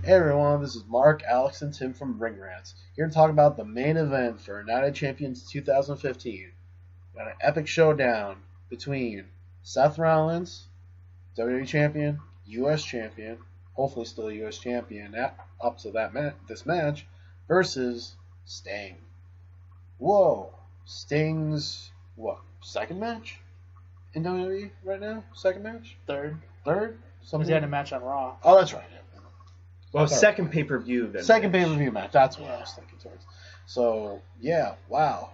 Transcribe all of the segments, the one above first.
Hey everyone, this is Mark, Alex, and Tim from Rants, here to talk about the main event for Night of Champions 2015. We got an epic showdown between Seth Rollins, WWE Champion, US Champion, hopefully still a US Champion up to this match, versus Sting. Whoa, Sting's second match in WWE right now? Second match? Third. Third? Because he had a match on Raw. Oh, that's right. Well, second pay-per-view. Second pay-per-view match. That's what I was thinking towards. So, yeah, wow.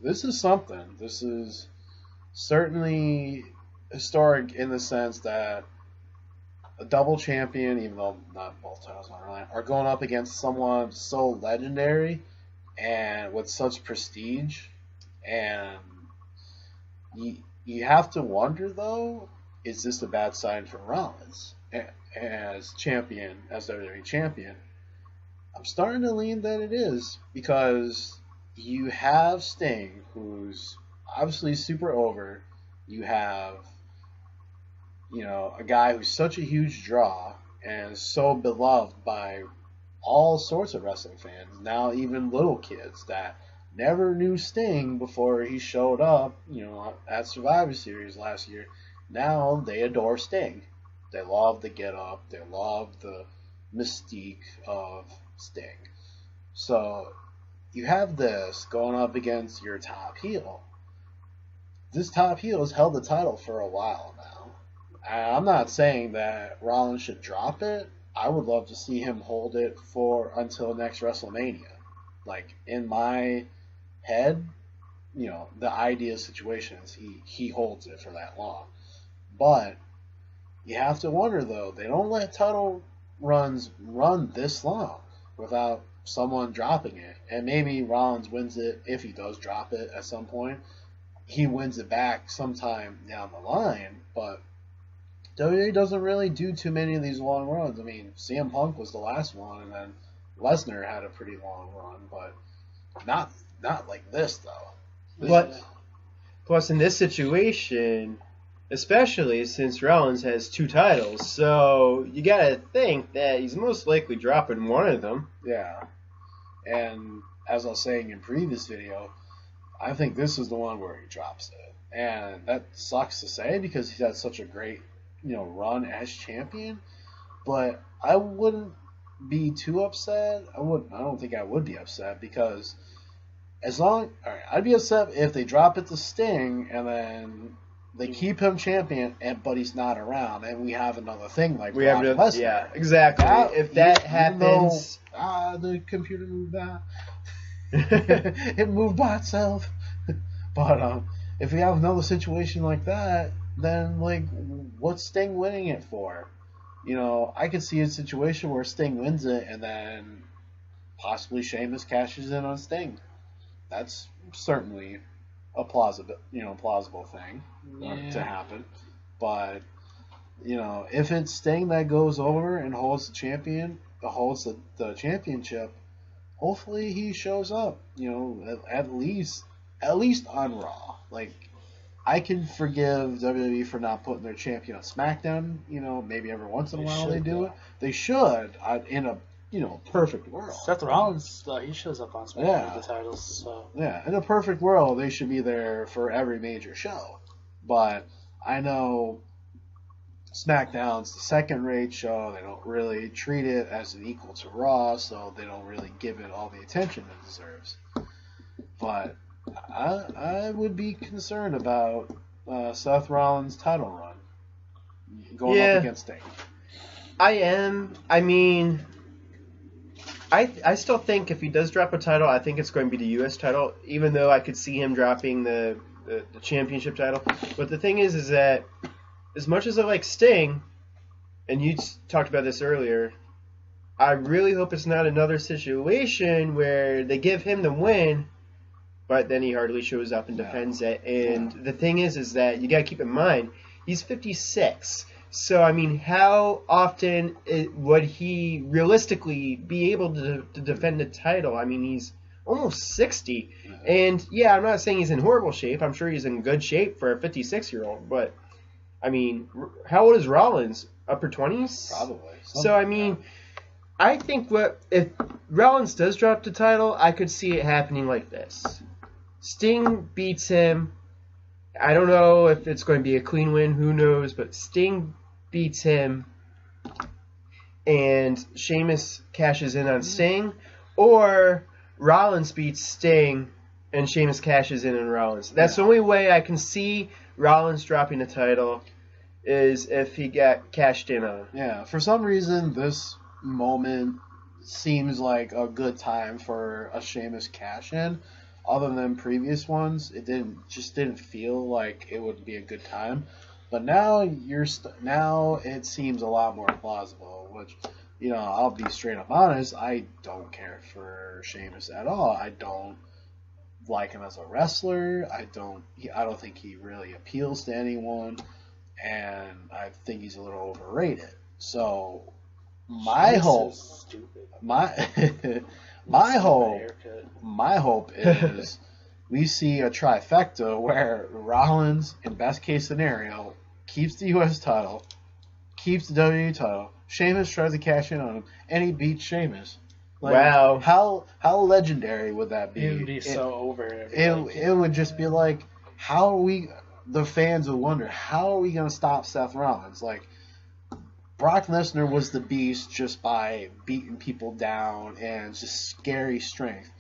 This is something. This is certainly historic in the sense that a double champion, even though not both titles on our line, are going up against someone so legendary and with such prestige. And you have to wonder, though, is this a bad sign for Rollins as champion, as WWE champion? I'm starting to lean that it is, because you have Sting, who's obviously super over. You have, a guy who's such a huge draw and so beloved by all sorts of wrestling fans, now even little kids that never knew Sting before he showed up, at Survivor Series last year. Now they adore Sting. They love the get-up. They love the mystique of Sting. So you have this going up against your top heel. This top heel has held the title for a while now. I'm not saying that Rollins should drop it. I would love to see him hold it until next WrestleMania. Like, in my head, the ideal situation is he holds it for that long. But you have to wonder, though, they don't let title runs run this long without someone dropping it. And maybe Rollins wins it if he does drop it at some point. He wins it back sometime down the line, but WWE doesn't really do too many of these long runs. I mean, CM Punk was the last one, and then Lesnar had a pretty long run, but not like this, though. Plus, in this situation, especially since Rollins has two titles, so you gotta think that he's most likely dropping one of them. Yeah. And as I was saying in previous video, I think this is the one where he drops it. And that sucks to say because he's had such a great, run as champion. But I wouldn't be too upset. I don't think I would be upset because I'd be upset if they drop it to Sting and then they keep him champion, but he's not around, and we have another thing like we have Lesnar. Yeah, exactly. If that happens, the computer moved that. It moved by itself. But if we have another situation like that, then what's Sting winning it for? I could see a situation where Sting wins it, and then possibly Sheamus cashes in on Sting. That's certainly a plausible thing to happen. But if it's Sting that goes over and holds the championship, hopefully he shows up. At least on Raw. I can forgive WWE for not putting their champion on SmackDown. Maybe every once in a while they do it. They should in a perfect world. Seth Rollins, he shows up on SmackDown with the titles. So. Yeah, in a perfect world, they should be there for every major show. But I know SmackDown's the second-rate show. They don't really treat it as an equal to Raw, so they don't really give it all the attention it deserves. But I would be concerned about Seth Rollins' title run going up against Sting. I am. I mean, I still think if he does drop a title, I think it's going to be the U.S. title, even though I could see him dropping the championship title. But the thing is that as much as I like Sting, and you talked about this earlier, I really hope it's not another situation where they give him the win, but then he hardly shows up and defends it. And the thing is that you got to keep in mind, he's 56. So, I mean, how often would he realistically be able to defend the title? I mean, he's almost 60. And, yeah, I'm not saying he's in horrible shape. I'm sure he's in good shape for a 56-year-old. But, I mean, how old is Rollins? upper 20s? Probably. So, I mean, I think if Rollins does drop the title, I could see it happening like this. Sting beats him. I don't know if it's going to be a clean win. Who knows? But Sting beats him, and Sheamus cashes in on Sting. Or Rollins beats Sting, and Sheamus cashes in on Rollins. That's the only way I can see Rollins dropping the title is if he got cashed in on. Yeah, for some reason, this moment seems like a good time for a Sheamus cash-in. Other than previous ones, it didn't feel like it would be a good time. But now now it seems a lot more plausible. Which, I'll be straight up honest. I don't care for Sheamus at all. I don't like him as a wrestler. I don't think he really appeals to anyone, and I think he's a little overrated. So my hope is we see a trifecta where Rollins, in best case scenario, keeps the U.S. title, keeps the WWE title. Sheamus tries to cash in on him, and he beats Sheamus. Wow! How legendary would that be? It would be so over. It would just be like, how are we? The fans would wonder, how are we going to stop Seth Rollins? Like, Brock Lesnar was the beast just by beating people down and just scary strength.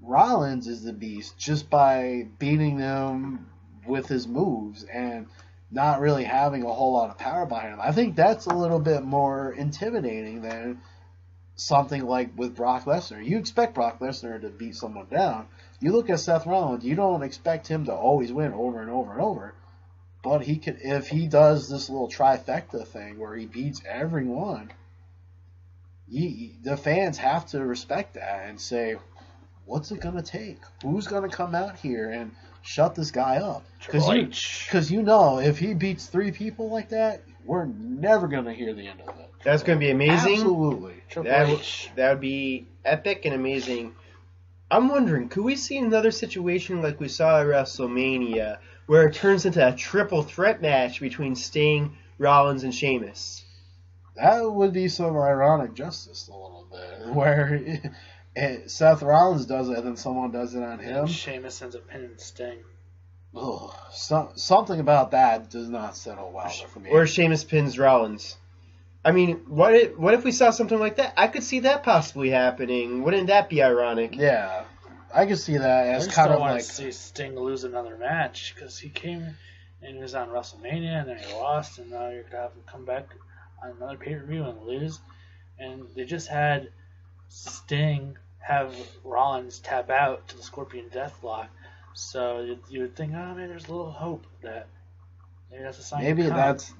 Rollins is the beast just by beating them with his moves and not really having a whole lot of power behind him. I think that's a little bit more intimidating than something like with Brock Lesnar. You expect Brock Lesnar to beat someone down. You look at Seth Rollins, you don't expect him to always win over and over and over. But he could, if he does this little trifecta thing where he beats everyone, the fans have to respect that and say, what's it going to take? Who's going to come out here and shut this guy up? Because if he beats 3 people like that, we're never going to hear the end of it. That's going to be amazing. Absolutely. That would be epic and amazing. I'm wondering, could we see another situation like we saw at WrestleMania where it turns into a triple threat match between Sting, Rollins, and Sheamus? That would be some ironic justice a little bit, where Seth Rollins does it and then someone does it on him. And Sheamus ends up pinning Sting. Ugh, something about that does not settle well for me. Or Sheamus pins Rollins. I mean, what if we saw something like that? I could see that possibly happening. Wouldn't that be ironic? Yeah, I could see that as kind of like. I just don't want to see Sting lose another match because he came and he was on WrestleMania and then he lost, and now you're gonna have him come back on another pay-per-view and lose. And they just had Sting have Rollins tap out to the Scorpion Deathlock, so you would think, oh man, there's a little hope that. Maybe that's a sign.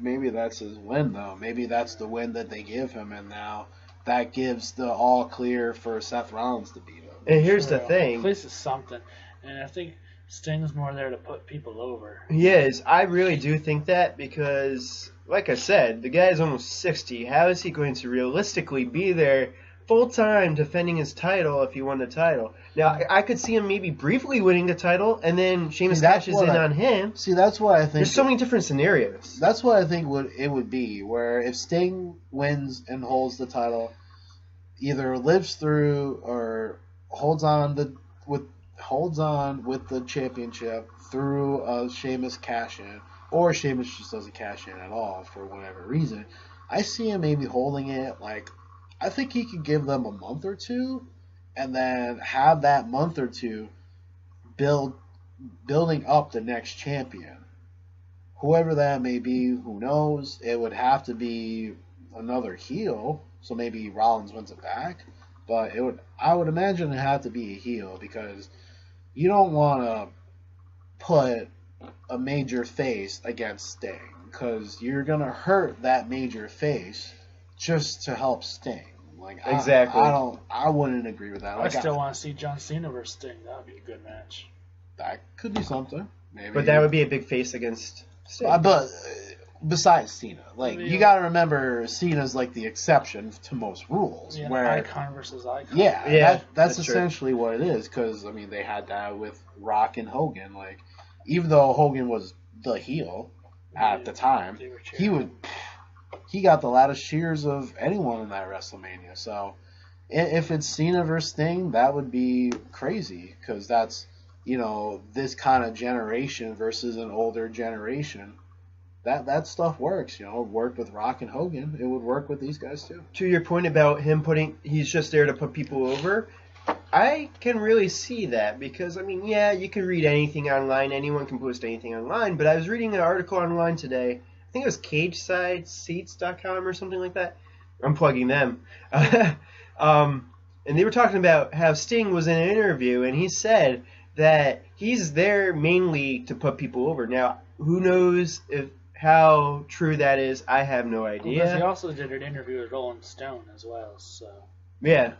Maybe that's his win though. Maybe that's the win that they give him, and now that gives the all clear for Seth Rollins to beat him. And here's the thing: at least it's something, and I think Sting's more there to put people over. He is. I really do think that because, like I said, the guy is almost 60. How is he going to realistically be there full time defending his title if he won the title? Now, I could see him maybe briefly winning the title, and then Sheamus cashes in on him. See, that's what I think. There's so many different scenarios. That's what I think it would be, where if Sting wins and holds the title, either lives through or holds on with the championship through a Sheamus cash-in, or Sheamus just doesn't cash in at all for whatever reason. I see him maybe holding it like. I think he could give them a month or two, and then have that month or two building up the next champion. Whoever that may be, who knows? It would have to be another heel, so maybe Rollins wins it back. But I would imagine it had to be a heel because you don't want to put a major face against Sting because you're gonna hurt that major face. Just to help Sting. Exactly. I wouldn't agree with that. I still want to see John Cena versus Sting. That would be a good match. That could be something. Maybe. But that would be a big face against Sting. But besides Cena, you got to remember Cena's like the exception to most rules. Yeah, where icon versus icon. Yeah, that's essentially true. What it is. Because they had that with Rock and Hogan. Even though Hogan was the heel at the time, he got the loudest cheers of anyone in that WrestleMania. So if it's Cena versus Sting, that would be crazy because that's, this kind of generation versus an older generation. That stuff works. It worked with Rock and Hogan. It would work with these guys too. To your point about him he's just there to put people over, I can really see that because, you can read anything online. Anyone can post anything online. But I was reading an article online today. I think it was CagesideSeats.com or something like that. I'm plugging them. And they were talking about how Sting was in an interview, and he said that he's there mainly to put people over. Now, who knows how true that is? I have no idea. Because he also did an interview with Rolling Stone as well. So yeah.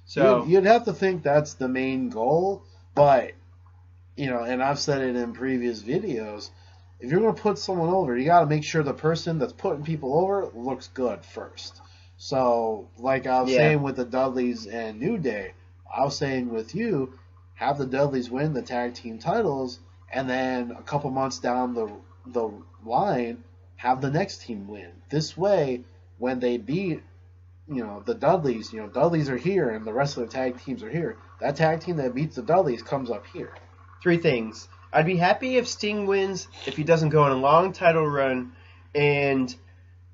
So you'd have to think that's the main goal, but and I've said it in previous videos, if you're going to put someone over, you got to make sure the person that's putting people over looks good first. So, like I was saying with the Dudleys and New Day, I was saying with you, have the Dudleys win the tag team titles, and then a couple months down the line, have the next team win. This way, when they beat the Dudleys, Dudleys are here and the rest of the tag teams are here. That tag team that beats the Dudleys comes up here. 3 things. I'd be happy if Sting wins, if he doesn't go on a long title run, and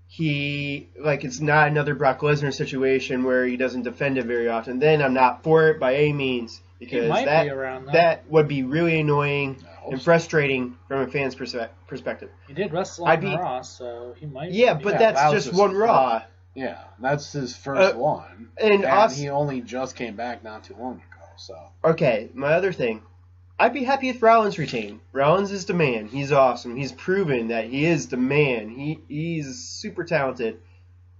it's not another Brock Lesnar situation where he doesn't defend it very often. Then I'm not for it by any means, because that would be really annoying and frustrating from a fan's perspective. He did wrestle on Raw, so he might. Yeah, but that's just one Raw. Yeah, that's his first one. And he only just came back not too long ago. So okay, my other thing. I'd be happy if Rollins retained. Rollins is the man. He's awesome. He's proven that he is the man. He's super talented.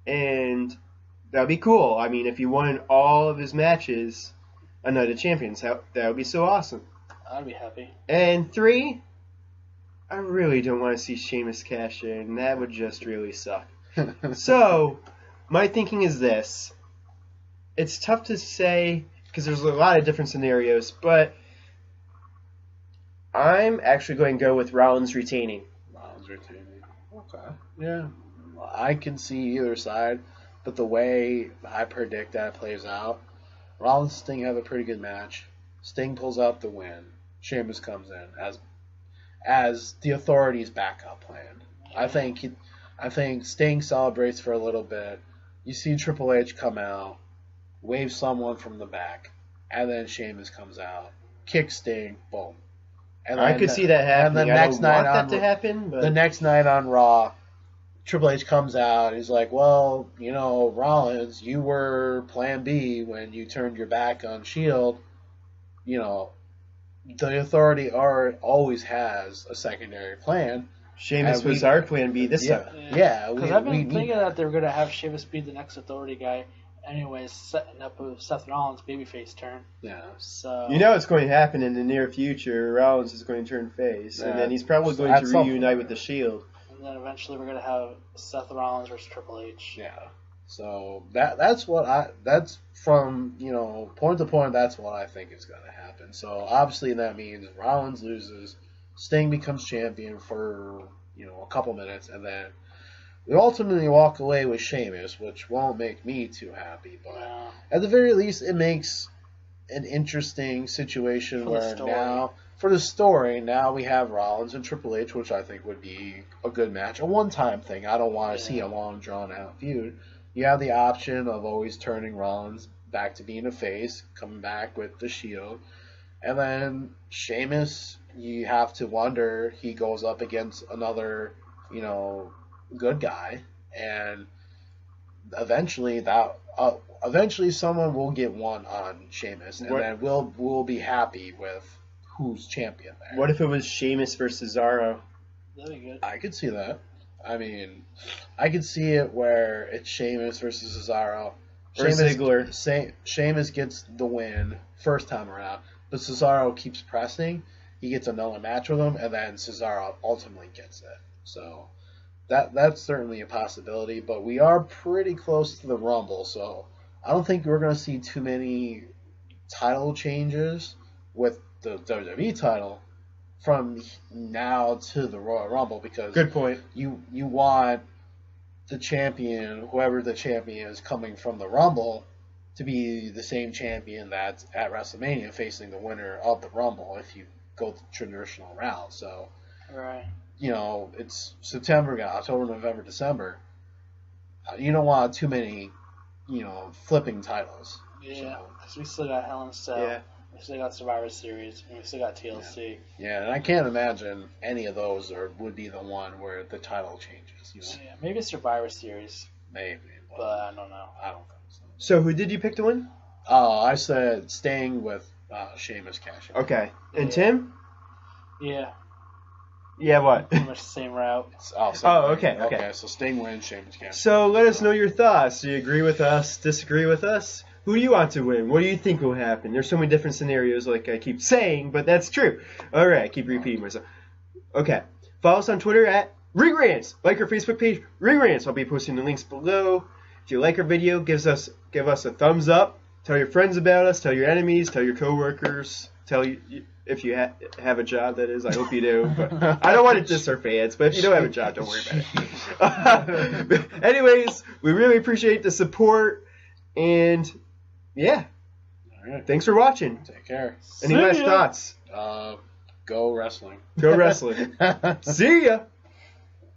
And that would be cool. If he won all of his matches a Night of Champions, that would be so awesome. I'd be happy. And 3, I really don't want to see Sheamus cash in. That would just really suck. So, my thinking is this. It's tough to say because there's a lot of different scenarios, but I'm actually going to go with Rollins retaining. Rollins retaining. Okay. Yeah. I can see either side, but the way I predict that plays out, Rollins and Sting have a pretty good match. Sting pulls out the win. Sheamus comes in as the Authority's backup plan. I think Sting celebrates for a little bit. You see Triple H come out, wave someone from the back, and then Sheamus comes out, kicks Sting, boom. And I could see that happening. And the next night to happen. But the next night on Raw, Triple H comes out. He's like, "Well, Rollins, you were Plan B when you turned your back on Shield. The Authority always has a secondary plan. Sheamus was our Plan B this time. Yeah, because I've been thinking that they're going to have Sheamus be the next Authority guy." Anyways, setting up a Seth Rollins babyface turn. Yeah. So it's going to happen in the near future. Rollins is going to turn face, and then he's probably going to reunite with the Shield. And then eventually we're going to have Seth Rollins versus Triple H. Yeah. So that's from point to point. That's what I think is going to happen. So obviously that means Rollins loses, Sting becomes champion for a couple minutes, and then we ultimately walk away with Sheamus, which won't make me too happy, but at the very least, it makes an interesting situation now, for the story, now we have Rollins and Triple H, which I think would be a good match, a one-time thing. I don't want to see a long, drawn-out feud. You have the option of always turning Rollins back to being a face, coming back with the Shield, and then Sheamus, you have to wonder, he goes up against another, good guy, and eventually someone will get one on Sheamus, and then we'll be happy with who's champion there. What if it was Sheamus versus Cesaro? That'd be good. I could see that. I could see it where it's Sheamus versus Cesaro. Or Ziggler. Sheamus gets the win first time around, but Cesaro keeps pressing. He gets another match with him, and then Cesaro ultimately gets it. So that's certainly a possibility, but we are pretty close to the Rumble, so I don't think we're going to see too many title changes with the WWE title from now to the Royal Rumble, because good point. You want the champion, whoever the champion is coming from the Rumble, to be the same champion that's at WrestleMania facing the winner of the Rumble if you go the traditional route. So, Right. It's September, October, November, December. You don't want too many, flipping titles. Yeah, because we still got Hell in a Cell. Yeah. We still got Survivor Series. And we still got TLC. Yeah, and I can't imagine any of those would be the one where the title changes. Yeah, maybe Survivor Series, Maybe. but I don't know. I don't think so. So who did you pick to win? I said staying with Sheamus cashing. Okay. And Yeah. Tim? Yeah, Yeah, what? pretty much the same route. Okay. So Sting wins, Sheamus cashing. So let us know your thoughts. Do you agree with us? Disagree with us? Who do you want to win? What do you think will happen? There's so many different scenarios, like I keep saying, but that's true. All right, I keep repeating myself. Okay. Follow us on Twitter at Rants. Like our Facebook page, Rants. I'll be posting the links below. If you like our video, give us a thumbs up. Tell your friends about us. Tell your enemies. Tell your coworkers. Tell you if you have a job. That is, I hope you do. But I don't want to diss our fans. But if you don't have a job, don't worry about it. Anyways, we really appreciate the support, and yeah, All right. thanks for watching. Take care. Any See last ya. thoughts? Go wrestling. Go wrestling. See ya.